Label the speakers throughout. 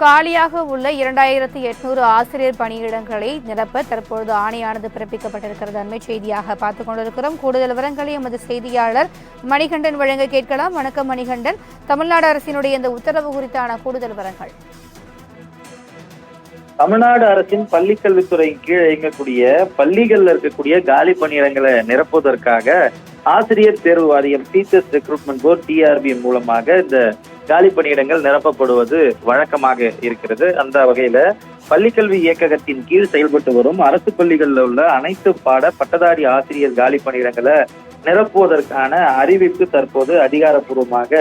Speaker 1: காலியாக உள்ள 2800 ஆசிரியர் பணியிடங்களை நிரப்ப தற்பொழுது ஆணையானது பிறப்பிக்கப்பட்டிருக்கிறது. அண்மை செய்தியாக பார்த்துக் கொண்டிருக்கிறோம். கூடுதல் விவரங்களை எமது செய்தியாளர் மணிகண்டன் வழங்க கேட்கலாம். வணக்கம் மணிகண்டன். தமிழ்நாடு அரசினுடைய இந்த உத்தரவு குறித்தான கூடுதல் விவரங்கள்.
Speaker 2: தமிழ்நாடு அரசின் பள்ளிக்கல்வித்துறை கீழ் இயங்கக்கூடிய பள்ளிகள்ல இருக்கக்கூடிய காலி பணியிடங்களை நிரப்புவதற்காக ஆசிரியர் தேர்வு வாரியம் டீச்சர்ஸ் ரெக்ரூட்மெண்ட் போர்டு டிஆர்பி மூலமாக இந்த காலி பணியிடங்கள் நிரப்பப்படுவது வழக்கமாக இருக்கிறது. அந்த வகையில பள்ளிக்கல்வி இயக்ககத்தின் கீழ் செயல்பட்டு வரும் அரசு பள்ளிகளில் உள்ள அனைத்து பட்டதாரி ஆசிரியர் காலி பணியிடங்களை நிரப்புவதற்கான அறிவிப்பு தற்போது அதிகாரப்பூர்வமாக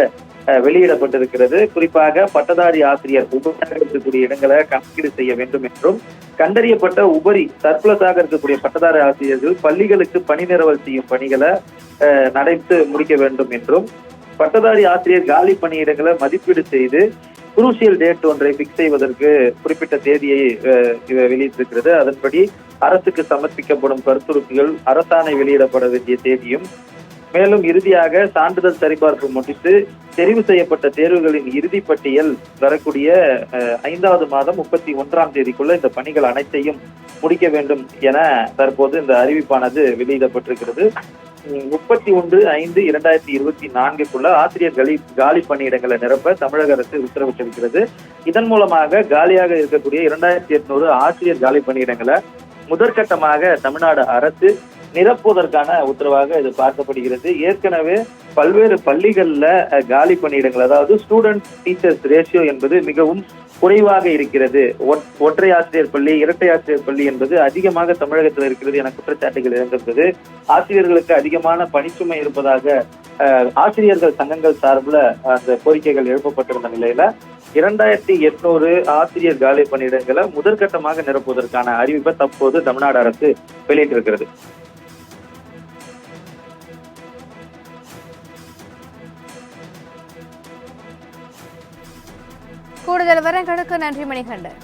Speaker 2: வெளியிடப்பட்டிருக்கிறது. குறிப்பாக பட்டதாரி ஆசிரியர் உபரியாக இருக்கக்கூடிய இடங்களை கணக்கீடு செய்ய வேண்டும் என்றும், கண்டறியப்பட்ட உபரி சர்ப்ளஸாக இருக்கக்கூடிய பட்டதாரி ஆசிரியர்கள் பள்ளிகளுக்கு பணி நிரவல் செய்யும் பணிகளை நடத்தி முடிக்க வேண்டும் என்றும், பட்டதாரி ஆசிரியர் காலி பணியிடங்களை மதிப்பீடு செய்து குரூசியல் டேட் ஒன்றை பிக்ஸ் செய்வதற்கு குறிப்பிட்ட தேதியை வெளியிட்டிருக்கிறது. அதன்படி அரசுக்கு சமர்ப்பிக்கப்படும் கருத்துருப்புகள் அரசாணை வெளியிடப்பட வேண்டிய தேதியும், மேலும் இறுதியாக சான்றிதழ் சரிபார்ப்பு முடித்து தெரிவு செய்யப்பட்ட தேர்வுகளின் இறுதி பட்டியல் வரக்கூடிய 5வது மாதம் 31ஆம் தேதிக்குள்ள இந்த பணிகள் அனைத்தையும் முடிக்க வேண்டும் என தற்போது இந்த அறிவிப்பானது வெளியிடப்பட்டிருக்கிறது. 31/5/2024 ஆசிரியர் காலி பணியிடங்களை நிரப்ப தமிழக அரசு உத்தரவிட்டிருக்கிறது. இதன் மூலமாக காலியாக இருக்கக்கூடிய 2800 ஆசிரியர் காலி பணியிடங்களை முதற்கட்டமாக தமிழ்நாடு அரசு நிரப்புவதற்கான உத்தரவாக இது பார்க்கப்படுகிறது. ஏற்கனவே பல்வேறு பள்ளிகள்ல காலி பணியிடங்கள், அதாவது ஸ்டூடெண்ட் டீச்சர்ஸ் ரேஷியோ என்பது மிகவும் குறைவாக இருக்கிறது. ஒற்றை ஆசிரியர் பள்ளி, இரட்டை ஆசிரியர் பள்ளி என்பது அதிகமாக தமிழகத்தில் இருக்கிறது என குற்றச்சாட்டுகள் எழுந்திருந்தது. ஆசிரியர்களுக்கு அதிகமான பணிச்சுமை இருப்பதாக ஆசிரியர்கள் சங்கங்கள் சார்பில் அந்த கோரிக்கைகள் எழுப்பப்பட்டிருந்த நிலையில 2800 ஆசிரியர் காலி பணியிடங்களை முதற்கட்டமாக நிரப்புவதற்கான அறிவிப்பை தற்போது தமிழ்நாடு அரசு வெளியிட்டிருக்கிறது.
Speaker 1: கூடுதல் விவரங்களுக்கு நன்றி மணிகண்டன்.